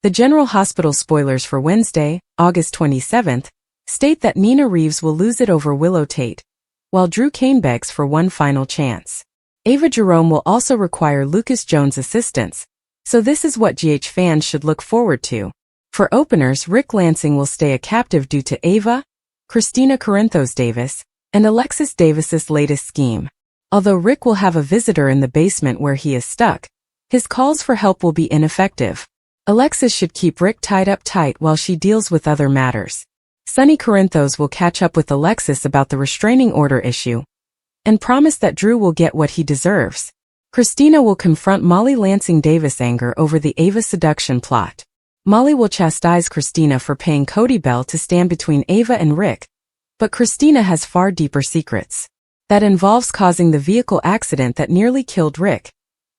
The General Hospital spoilers for Wednesday, August 27th, state that Nina Reeves will lose it over Willow Tate, while Drew Kane begs for one final chance. Ava Jerome will also require Lucas Jones' assistance, so this is what GH fans should look forward to. For openers, Rick Lansing will stay a captive due to Ava, Christina Corinthos Davis, and Alexis Davis's latest scheme. Although Rick will have a visitor in the basement where he is stuck, his calls for help will be ineffective. Alexis should keep Rick tied up tight while she deals with other matters. Sonny Corinthos will catch up with Alexis about the restraining order issue and promise that Drew will get what he deserves. Christina will confront Molly Lansing Davis' anger over the Ava seduction plot. Molly will chastise Christina for paying Cody Bell to stand between Ava and Rick, but Christina has far deeper secrets. That involves causing the vehicle accident that nearly killed Rick,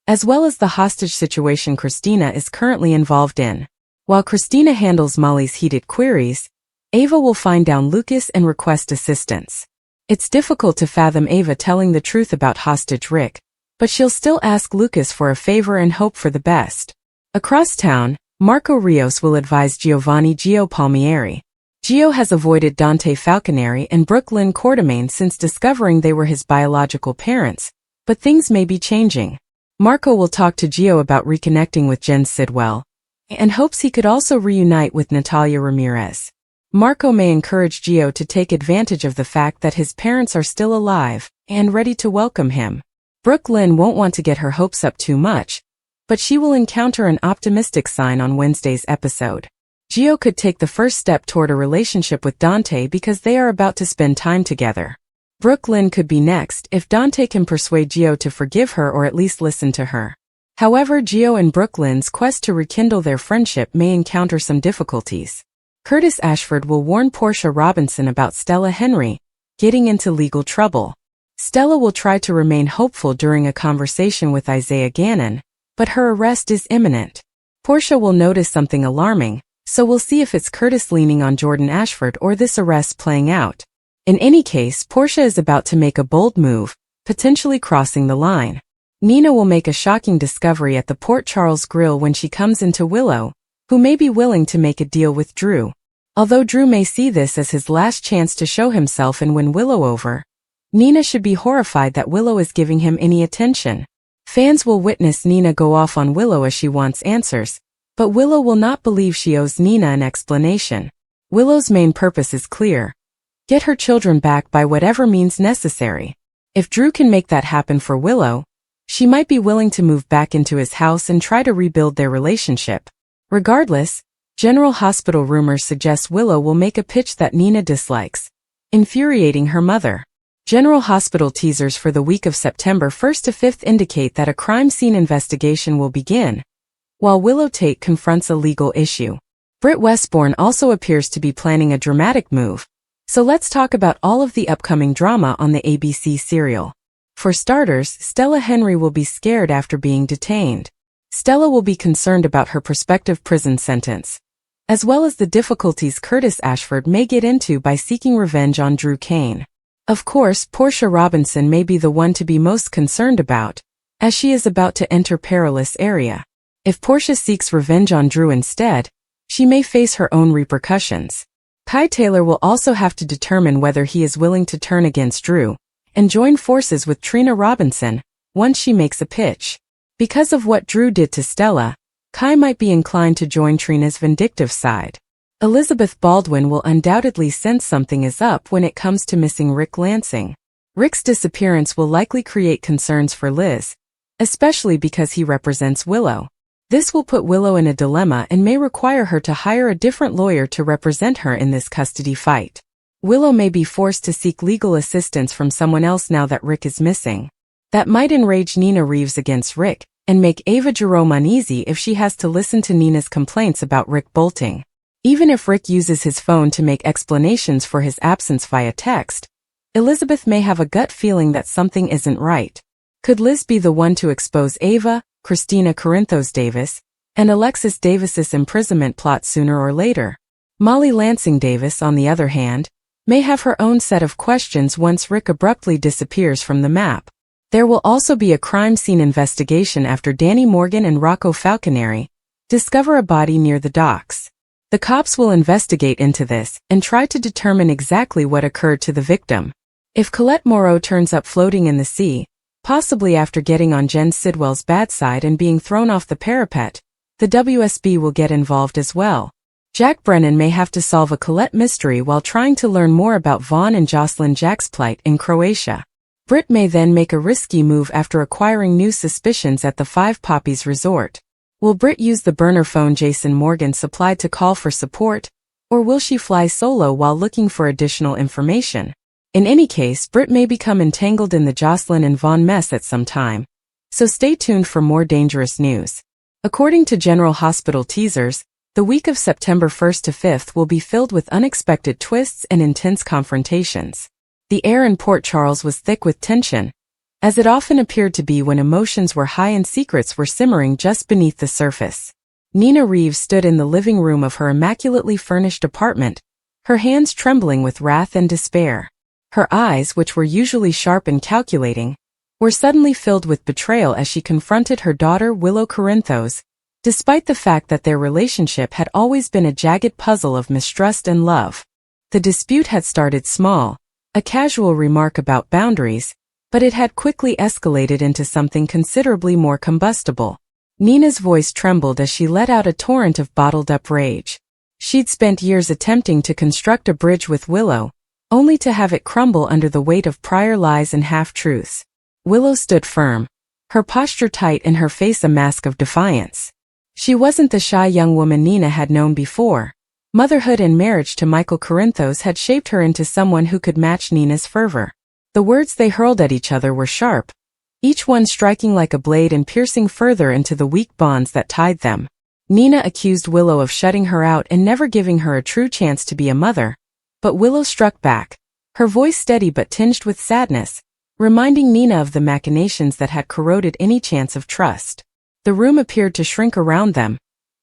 as well as the hostage situation Christina is currently involved in. While Christina handles Molly's heated queries, Ava will find down Lucas and request assistance. It's difficult to fathom Ava telling the truth about hostage Rick, but she'll still ask Lucas for a favor and hope for the best. Across town, Marco Rios will advise Giovanni Gio Palmieri. Gio has avoided Dante Falconeri and Brooke Lynn Quartermain since discovering they were his biological parents, but things may be changing. Marco will talk to Gio about reconnecting with Jen Sidwell, and hopes he could also reunite with Natalia Ramirez. Marco may encourage Gio to take advantage of the fact that his parents are still alive and ready to welcome him. Brooke Lynn won't want to get her hopes up too much, but she will encounter an optimistic sign on Wednesday's episode. Gio could take the first step toward a relationship with Dante because they are about to spend time together. Brooke Lynn could be next if Dante can persuade Gio to forgive her or at least listen to her. However, Gio and Brooke Lynn's quest to rekindle their friendship may encounter some difficulties. Curtis Ashford will warn Portia Robinson about Stella Henry getting into legal trouble. Stella will try to remain hopeful during a conversation with Isaiah Gannon, but her arrest is imminent. Portia will notice something alarming, so we'll see if it's Curtis leaning on Jordan Ashford or this arrest playing out. In any case, Portia is about to make a bold move, potentially crossing the line. Nina will make a shocking discovery at the Port Charles Grill when she comes into Willow, who may be willing to make a deal with Drew. Although Drew may see this as his last chance to show himself and win Willow over, Nina should be horrified that Willow is giving him any attention. Fans will witness Nina go off on Willow as she wants answers, but Willow will not believe she owes Nina an explanation. Willow's main purpose is clear: get her children back by whatever means necessary. If Drew can make that happen for Willow, she might be willing to move back into his house and try to rebuild their relationship. Regardless, General Hospital rumors suggest Willow will make a pitch that Nina dislikes, infuriating her mother. General Hospital teasers for the week of September 1st to 5th indicate that a crime scene investigation will begin, while Willow Tate confronts a legal issue. Britt Westbourne also appears to be planning a dramatic move, so let's talk about all of the upcoming drama on the ABC serial. For starters, Stella Henry will be scared after being detained. Stella will be concerned about her prospective prison sentence, as well as the difficulties Curtis Ashford may get into by seeking revenge on Drew Kane. Of course, Portia Robinson may be the one to be most concerned about, as she is about to enter perilous area. If Portia seeks revenge on Drew instead, she may face her own repercussions. Kai Taylor will also have to determine whether he is willing to turn against Drew and join forces with Trina Robinson once she makes a pitch. Because of what Drew did to Stella, Kai might be inclined to join Trina's vindictive side. Elizabeth Baldwin will undoubtedly sense something is up when it comes to missing Rick Lansing. Rick's disappearance will likely create concerns for Liz, especially because he represents Willow. This will put Willow in a dilemma and may require her to hire a different lawyer to represent her in this custody fight. Willow may be forced to seek legal assistance from someone else now that Rick is missing. That might enrage Nina Reeves against Rick and make Ava Jerome uneasy if she has to listen to Nina's complaints about Rick bolting. Even if Rick uses his phone to make explanations for his absence via text, Elizabeth may have a gut feeling that something isn't right. Could Liz be the one to expose Ava, Christina Corinthos Davis, and Alexis Davis's imprisonment plot sooner or later? Molly Lansing Davis, on the other hand, may have her own set of questions once Rick abruptly disappears from the map. There will also be a crime scene investigation after Danny Morgan and Rocco Falconeri discover a body near the docks. The cops will investigate into this and try to determine exactly what occurred to the victim. If Colette Moreau turns up floating in the sea, possibly after getting on Jen Sidwell's bad side and being thrown off the parapet, the WSB will get involved as well. Jack Brennan may have to solve a Colette mystery while trying to learn more about Vaughn and Jocelyn Jack's plight in Croatia. Britt may then make a risky move after acquiring new suspicions at the Five Poppies Resort. Will Britt use the burner phone Jason Morgan supplied to call for support, or will she fly solo while looking for additional information? In any case, Britt may become entangled in the Jocelyn and Vaughn mess at some time, so stay tuned for more dangerous news. According to General Hospital teasers, the week of September 1st to 5th will be filled with unexpected twists and intense confrontations. The air in Port Charles was thick with tension, as it often appeared to be when emotions were high and secrets were simmering just beneath the surface. Nina Reeves stood in the living room of her immaculately furnished apartment, her hands trembling with wrath and despair. Her eyes, which were usually sharp and calculating, were suddenly filled with betrayal as she confronted her daughter Willow Corinthos, despite the fact that their relationship had always been a jagged puzzle of mistrust and love. The dispute had started small, a casual remark about boundaries, but it had quickly escalated into something considerably more combustible. Nina's voice trembled as she let out a torrent of bottled-up rage. She'd spent years attempting to construct a bridge with Willow, only to have it crumble under the weight of prior lies and half-truths. Willow stood firm, her posture tight and her face a mask of defiance. She wasn't the shy young woman Nina had known before. Motherhood and marriage to Michael Corinthos had shaped her into someone who could match Nina's fervor. The words they hurled at each other were sharp, each one striking like a blade and piercing further into the weak bonds that tied them. Nina accused Willow of shutting her out and never giving her a true chance to be a mother, but Willow struck back, her voice steady but tinged with sadness, reminding Nina of the machinations that had corroded any chance of trust. The room appeared to shrink around them,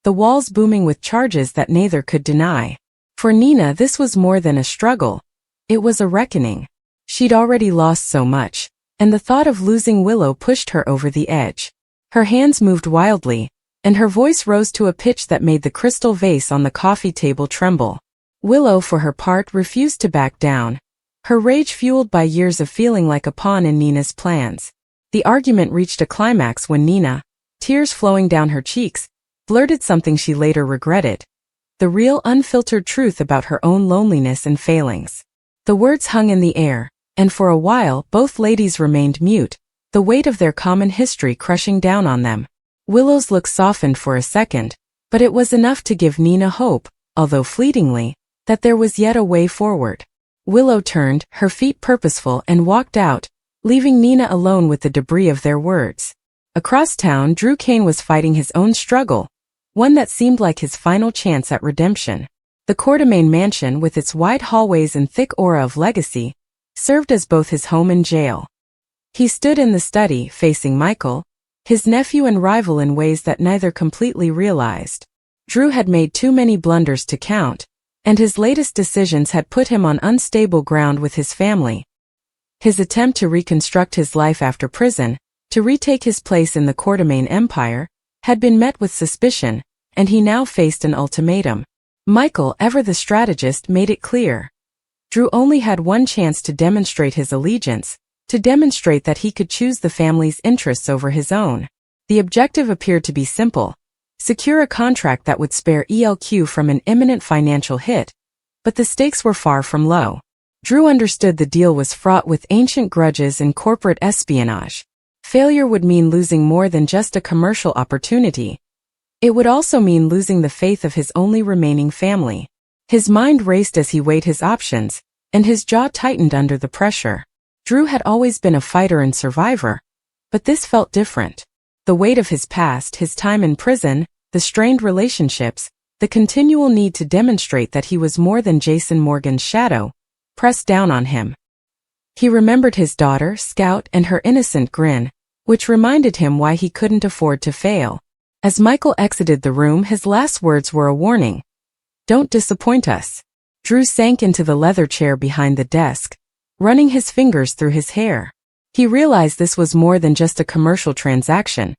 the walls booming with charges that neither could deny. For Nina, this was more than a struggle. It was a reckoning. She'd already lost so much, and the thought of losing Willow pushed her over the edge. Her hands moved wildly, and her voice rose to a pitch that made the crystal vase on the coffee table tremble. Willow, for her part, refused to back down, her rage fueled by years of feeling like a pawn in Nina's plans. The argument reached a climax when Nina, tears flowing down her cheeks, blurted something she later regretted, the real unfiltered truth about her own loneliness and failings. The words hung in the air, and for a while both ladies remained mute, the weight of their common history crushing down on them. Willow's look softened for a second, but it was enough to give Nina hope, although fleetingly, that there was yet a way forward. Willow turned, her feet purposeful, and walked out, leaving Nina alone with the debris of their words. Across town, Drew Kane was fighting his own struggle, one that seemed like his final chance at redemption. The Courtemain mansion, with its wide hallways and thick aura of legacy, served as both his home and jail. He stood in the study, facing Michael, his nephew and rival, in ways that neither completely realized. Drew had made too many blunders to count, and his latest decisions had put him on unstable ground with his family. His attempt to reconstruct his life after prison, to retake his place in the Courtemain empire, had been met with suspicion, and he now faced an ultimatum. Michael, ever the strategist, made it clear. Drew only had one chance to demonstrate his allegiance, to demonstrate that he could choose the family's interests over his own. The objective appeared to be simple: secure a contract that would spare ELQ from an imminent financial hit, but the stakes were far from low. Drew understood the deal was fraught with ancient grudges and corporate espionage. Failure would mean losing more than just a commercial opportunity. It would also mean losing the faith of his only remaining family. His mind raced as he weighed his options, and his jaw tightened under the pressure. Drew had always been a fighter and survivor, but this felt different. The weight of his past, his time in prison, the strained relationships, the continual need to demonstrate that he was more than Jason Morgan's shadow, pressed down on him. He remembered his daughter, Scout, and her innocent grin, which reminded him why he couldn't afford to fail. As Michael exited the room, his last words were a warning. "Don't disappoint us." Drew sank into the leather chair behind the desk, running his fingers through his hair. He realized this was more than just a commercial transaction.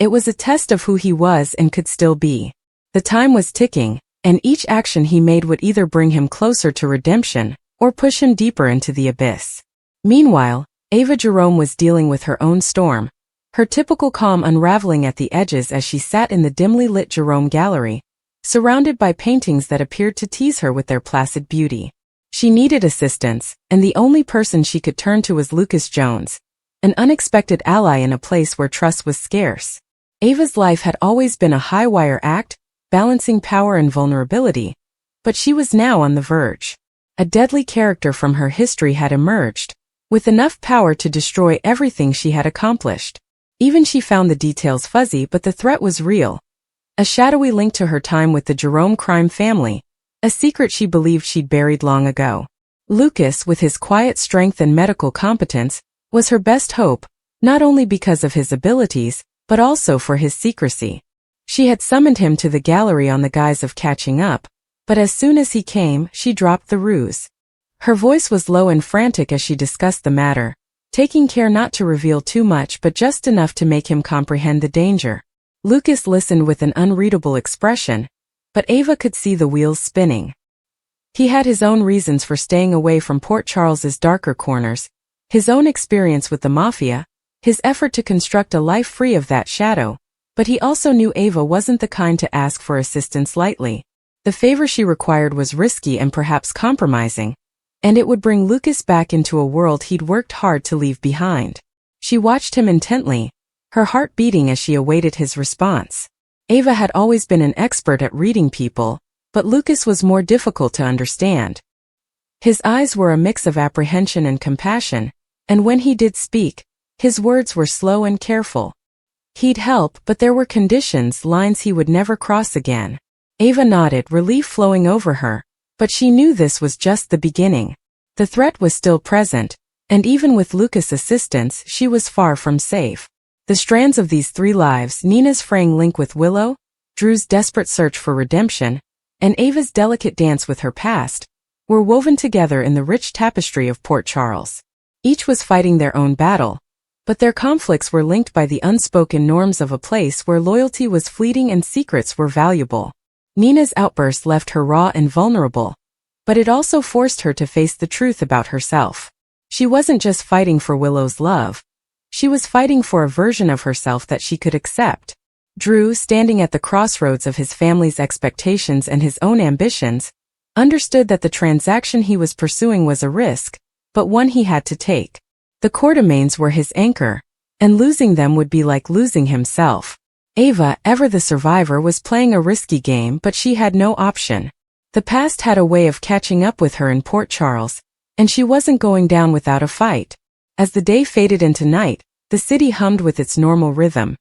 It was a test of who he was and could still be. The time was ticking, and each action he made would either bring him closer to redemption or push him deeper into the abyss. Meanwhile, Ava Jerome was dealing with her own storm, her typical calm unraveling at the edges as she sat in the dimly lit Jerome Gallery, surrounded by paintings that appeared to tease her with their placid beauty. She needed assistance, and the only person she could turn to was Lucas Jones, an unexpected ally in a place where trust was scarce. Ava's life had always been a high-wire act, balancing power and vulnerability, but she was now on the verge. A deadly character from her history had emerged, with enough power to destroy everything she had accomplished. Even she found the details fuzzy, but the threat was real. A shadowy link to her time with the Jerome crime family, a secret she believed she'd buried long ago. Lucas, with his quiet strength and medical competence, was her best hope, not only because of his abilities, but also for his secrecy. She had summoned him to the gallery on the guise of catching up, but as soon as he came, she dropped the ruse. Her voice was low and frantic as she discussed the matter, taking care not to reveal too much but just enough to make him comprehend the danger. Lucas listened with an unreadable expression, but Ava could see the wheels spinning. He had his own reasons for staying away from Port Charles's darker corners, his own experience with the mafia, his effort to construct a life free of that shadow, but he also knew Ava wasn't the kind to ask for assistance lightly. The favor she required was risky and perhaps compromising, and it would bring Lucas back into a world he'd worked hard to leave behind. She watched him intently, her heart beating as she awaited his response. Ava had always been an expert at reading people, but Lucas was more difficult to understand. His eyes were a mix of apprehension and compassion, and when he did speak, his words were slow and careful. He'd help, but there were conditions, lines he would never cross again. Ava nodded, relief flowing over her, but she knew this was just the beginning. The threat was still present, and even with Lucas' assistance, she was far from safe. The strands of these three lives, Nina's fraying link with Willow, Drew's desperate search for redemption, and Ava's delicate dance with her past, were woven together in the rich tapestry of Port Charles. Each was fighting their own battle, but their conflicts were linked by the unspoken norms of a place where loyalty was fleeting and secrets were valuable. Nina's outburst left her raw and vulnerable, but it also forced her to face the truth about herself. She wasn't just fighting for Willow's love. She was fighting for a version of herself that she could accept. Drew, standing at the crossroads of his family's expectations and his own ambitions, understood that the transaction he was pursuing was a risk, but one he had to take. The Quartermaines were his anchor, and losing them would be like losing himself. Ava, ever the survivor, was playing a risky game, but she had no option. The past had a way of catching up with her in Port Charles, and she wasn't going down without a fight. As the day faded into night, the city hummed with its normal rhythm.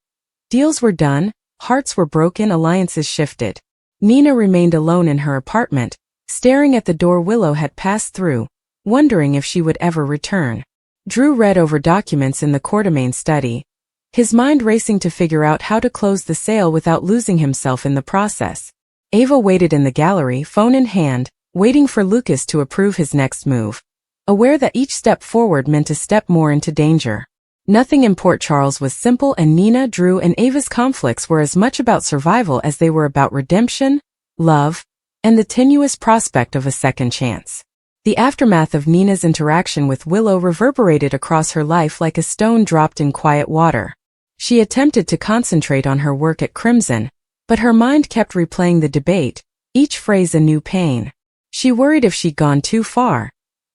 Deals were done, hearts were broken, alliances shifted. Nina remained alone in her apartment, staring at the door Willow had passed through, wondering if she would ever return. Drew read over documents in the Quartermaine study, his mind racing to figure out how to close the sale without losing himself in the process. Ava waited in the gallery, phone in hand, waiting for Lucas to approve his next move, aware that each step forward meant a step more into danger. Nothing in Port Charles was simple, and Nina, Drew, and Ava's conflicts were as much about survival as they were about redemption, love, and the tenuous prospect of a second chance. The aftermath of Nina's interaction with Willow reverberated across her life like a stone dropped in quiet water. She attempted to concentrate on her work at Crimson, but her mind kept replaying the debate, each phrase a new pain. She worried if she'd gone too far,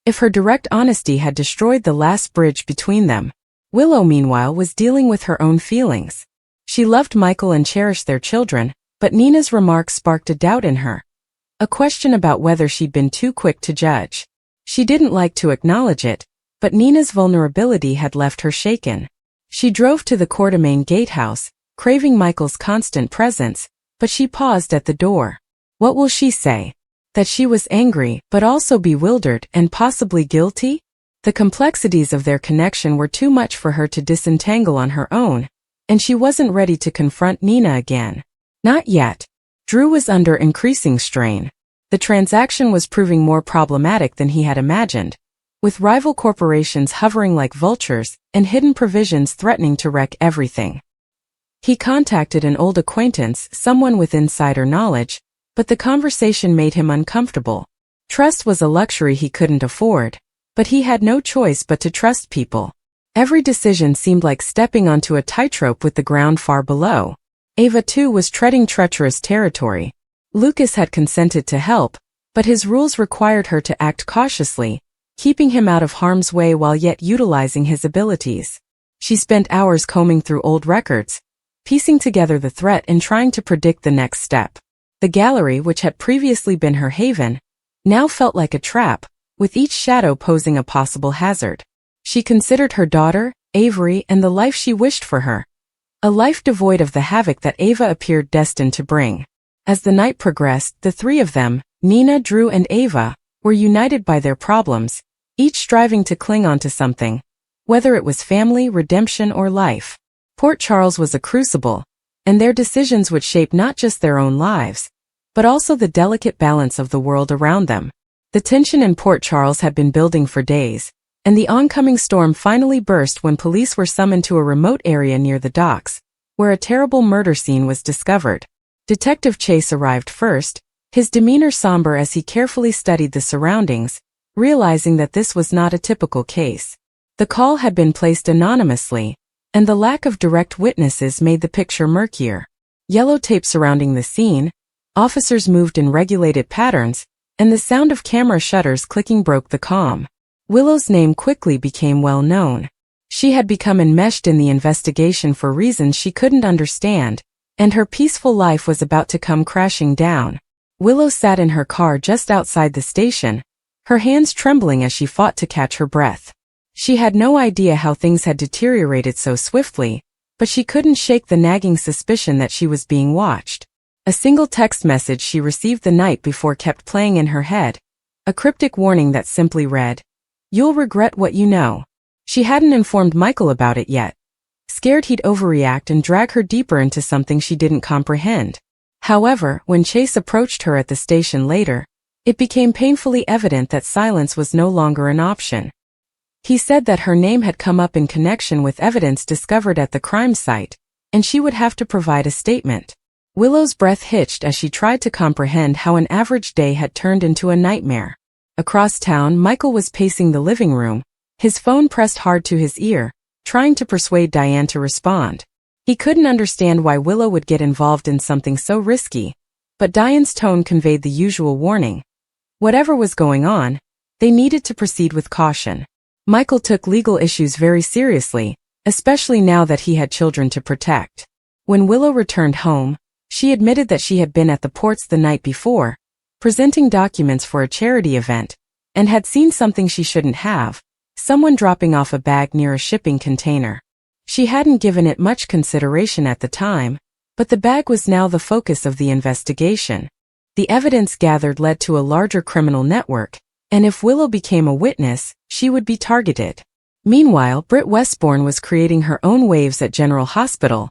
if her direct honesty had destroyed the last bridge between them. Willow, meanwhile, was dealing with her own feelings. She loved Michael and cherished their children, but Nina's remarks sparked a doubt in her. A question about whether she'd been too quick to judge. She didn't like to acknowledge it, but Nina's vulnerability had left her shaken. She drove to the Quartermaine gatehouse, craving Michael's constant presence, but she paused at the door. What will she say? That she was angry, but also bewildered and possibly guilty? The complexities of their connection were too much for her to disentangle on her own, and she wasn't ready to confront Nina again. Not yet. Drew was under increasing strain. The transaction was proving more problematic than he had imagined, with rival corporations hovering like vultures and hidden provisions threatening to wreck everything. He contacted an old acquaintance, someone with insider knowledge, but the conversation made him uncomfortable. Trust was a luxury he couldn't afford, but he had no choice but to trust people. Every decision seemed like stepping onto a tightrope with the ground far below. Ava too was treading treacherous territory. Lucas had consented to help, but his rules required her to act cautiously, keeping him out of harm's way while yet utilizing his abilities. She spent hours combing through old records, piecing together the threat and trying to predict the next step. The gallery, which had previously been her haven, now felt like a trap, with each shadow posing a possible hazard. She considered her daughter, Avery, and the life she wished for her. A life devoid of the havoc that Ava appeared destined to bring. As the night progressed, the three of them, Nina, Drew, and Ava, were united by their problems, each striving to cling onto something, whether it was family, redemption, or life. Port Charles was a crucible, and their decisions would shape not just their own lives, but also the delicate balance of the world around them. The tension in Port Charles had been building for days, and the oncoming storm finally burst when police were summoned to a remote area near the docks, where a terrible murder scene was discovered. Detective Chase arrived first, his demeanor somber as he carefully studied the surroundings, realizing that this was not a typical case. The call had been placed anonymously, and the lack of direct witnesses made the picture murkier. Yellow tape surrounding the scene, officers moved in regulated patterns, and the sound of camera shutters clicking broke the calm. Willow's name quickly became well known. She had become enmeshed in the investigation for reasons she couldn't understand, and her peaceful life was about to come crashing down. Willow sat in her car just outside the station, her hands trembling as she fought to catch her breath. She had no idea how things had deteriorated so swiftly, but she couldn't shake the nagging suspicion that she was being watched. A single text message she received the night before kept playing in her head, a cryptic warning that simply read, "You'll regret what you know." She hadn't informed Michael about it yet, scared he'd overreact and drag her deeper into something she didn't comprehend. However, when Chase approached her at the station later, it became painfully evident that silence was no longer an option. He said that her name had come up in connection with evidence discovered at the crime site, and she would have to provide a statement. Willow's breath hitched as she tried to comprehend how an average day had turned into a nightmare. Across town, Michael was pacing the living room, his phone pressed hard to his ear, trying to persuade Diane to respond. He couldn't understand why Willow would get involved in something so risky, but Diane's tone conveyed the usual warning. Whatever was going on, they needed to proceed with caution. Michael took legal issues very seriously, especially now that he had children to protect. When Willow returned home, she admitted that she had been at the ports the night before, presenting documents for a charity event, and had seen something she shouldn't have, someone dropping off a bag near a shipping container. She hadn't given it much consideration at the time, but the bag was now the focus of the investigation. The evidence gathered led to a larger criminal network, and if Willow became a witness, she would be targeted. Meanwhile, Britt Westbourne was creating her own waves at General Hospital,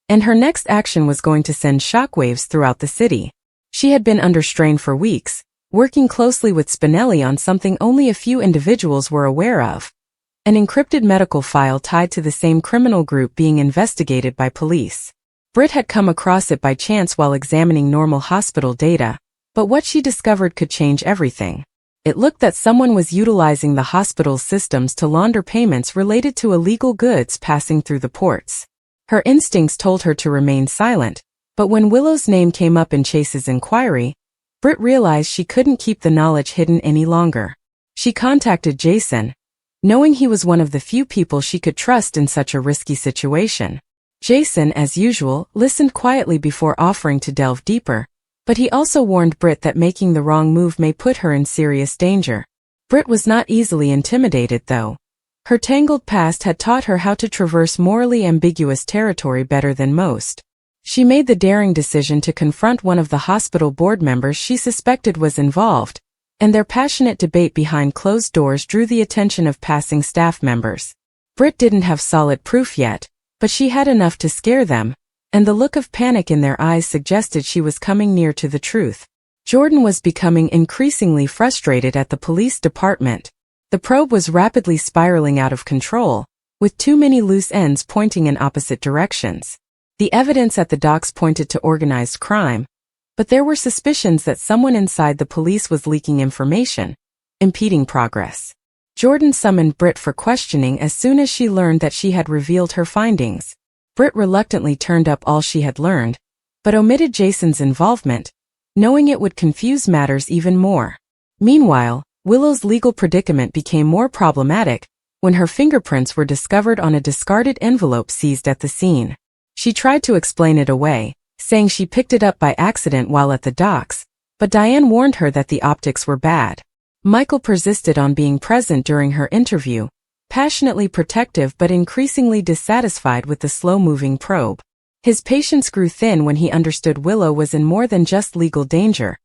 and her next action was going to send shockwaves throughout the city. She had been under strain for weeks, working closely with Spinelli on something only a few individuals were aware of, an encrypted medical file tied to the same criminal group being investigated by police. Britt had come across it by chance while examining normal hospital data, but what she discovered could change everything. It looked that someone was utilizing the hospital's systems to launder payments related to illegal goods passing through the ports. Her instincts told her to remain silent, but when Willow's name came up in Chase's inquiry, Britt realized she couldn't keep the knowledge hidden any longer. She contacted Jason, knowing he was one of the few people she could trust in such a risky situation. Jason, as usual, listened quietly before offering to delve deeper, but he also warned Britt that making the wrong move may put her in serious danger. Britt was not easily intimidated, though. Her tangled past had taught her how to traverse morally ambiguous territory better than most. She made the daring decision to confront one of the hospital board members she suspected was involved, and their passionate debate behind closed doors drew the attention of passing staff members. Britt didn't have solid proof yet, but she had enough to scare them, and the look of panic in their eyes suggested she was coming near to the truth. Jordan was becoming increasingly frustrated at the police department. The probe was rapidly spiraling out of control, with too many loose ends pointing in opposite directions. The evidence at the docks pointed to organized crime, but there were suspicions that someone inside the police was leaking information, impeding progress. Jordan summoned Britt for questioning as soon as she learned that she had revealed her findings. Britt reluctantly turned up all she had learned, but omitted Jason's involvement, knowing it would confuse matters even more. Meanwhile, Willow's legal predicament became more problematic when her fingerprints were discovered on a discarded envelope seized at the scene. She tried to explain it away, saying she picked it up by accident while at the docks, but Diane warned her that the optics were bad. Michael persisted on being present during her interview, passionately protective but increasingly dissatisfied with the slow-moving probe. His patience grew thin when he understood Willow was in more than just legal danger.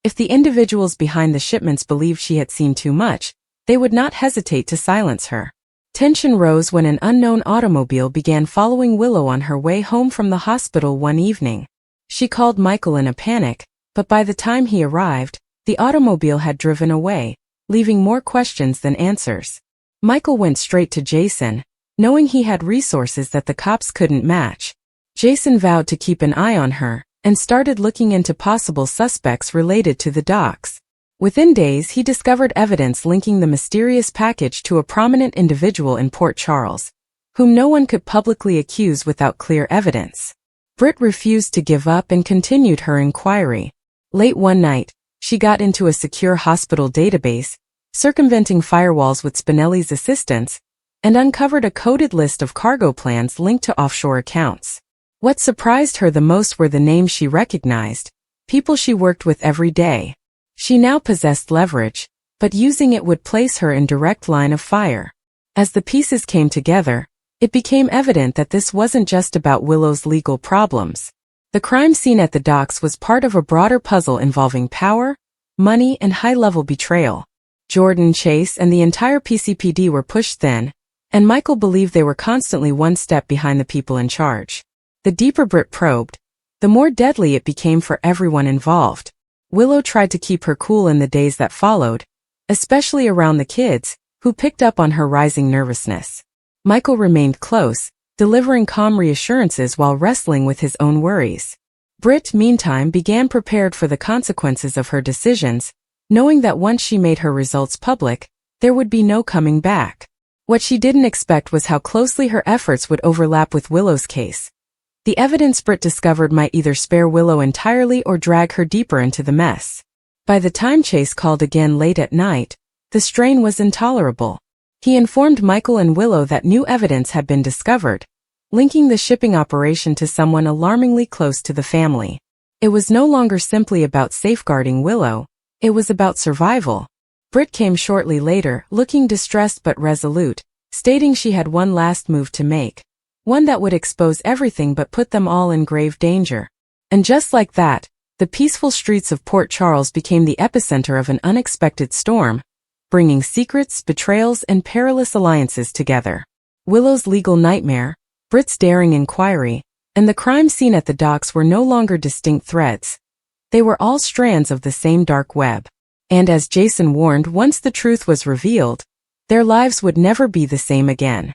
If the individuals behind the shipments believed she had seen too much, they would not hesitate to silence her. Tension rose when an unknown automobile began following Willow on her way home from the hospital one evening. She called Michael in a panic, but by the time he arrived, the automobile had driven away, leaving more questions than answers. Michael went straight to Jason, knowing he had resources that the cops couldn't match. Jason vowed to keep an eye on her, and started looking into possible suspects related to the docks. Within days, he discovered evidence linking the mysterious package to a prominent individual in Port Charles, whom no one could publicly accuse without clear evidence. Britt refused to give up and continued her inquiry. Late one night, she got into a secure hospital database, circumventing firewalls with Spinelli's assistance, and uncovered a coded list of cargo plans linked to offshore accounts. What surprised her the most were the names she recognized, people she worked with every day. She now possessed leverage, but using it would place her in direct line of fire. As the pieces came together, it became evident that this wasn't just about Willow's legal problems. The crime scene at the docks was part of a broader puzzle involving power, money, and high-level betrayal. Jordan, Chase, and the entire PCPD were pushed thin, and Michael believed they were constantly one step behind the people in charge. The deeper Britt probed, the more deadly it became for everyone involved. Willow tried to keep her cool in the days that followed, especially around the kids, who picked up on her rising nervousness. Michael remained close, delivering calm reassurances while wrestling with his own worries. Britt, meantime, began prepared for the consequences of her decisions, knowing that once she made her results public, there would be no coming back. What she didn't expect was how closely her efforts would overlap with Willow's case. The evidence Britt discovered might either spare Willow entirely or drag her deeper into the mess. By the time Chase called again late at night, the strain was intolerable. He informed Michael and Willow that new evidence had been discovered, linking the shipping operation to someone alarmingly close to the family. It was no longer simply about safeguarding Willow, it was about survival. Britt came shortly later, looking distressed but resolute, stating she had one last move to make. One that would expose everything but put them all in grave danger. And just like that, the peaceful streets of Port Charles became the epicenter of an unexpected storm, bringing secrets, betrayals, and perilous alliances together. Willow's legal nightmare, Britt's daring inquiry, and the crime scene at the docks were no longer distinct threads. They were all strands of the same dark web. And as Jason warned, once the truth was revealed, their lives would never be the same again.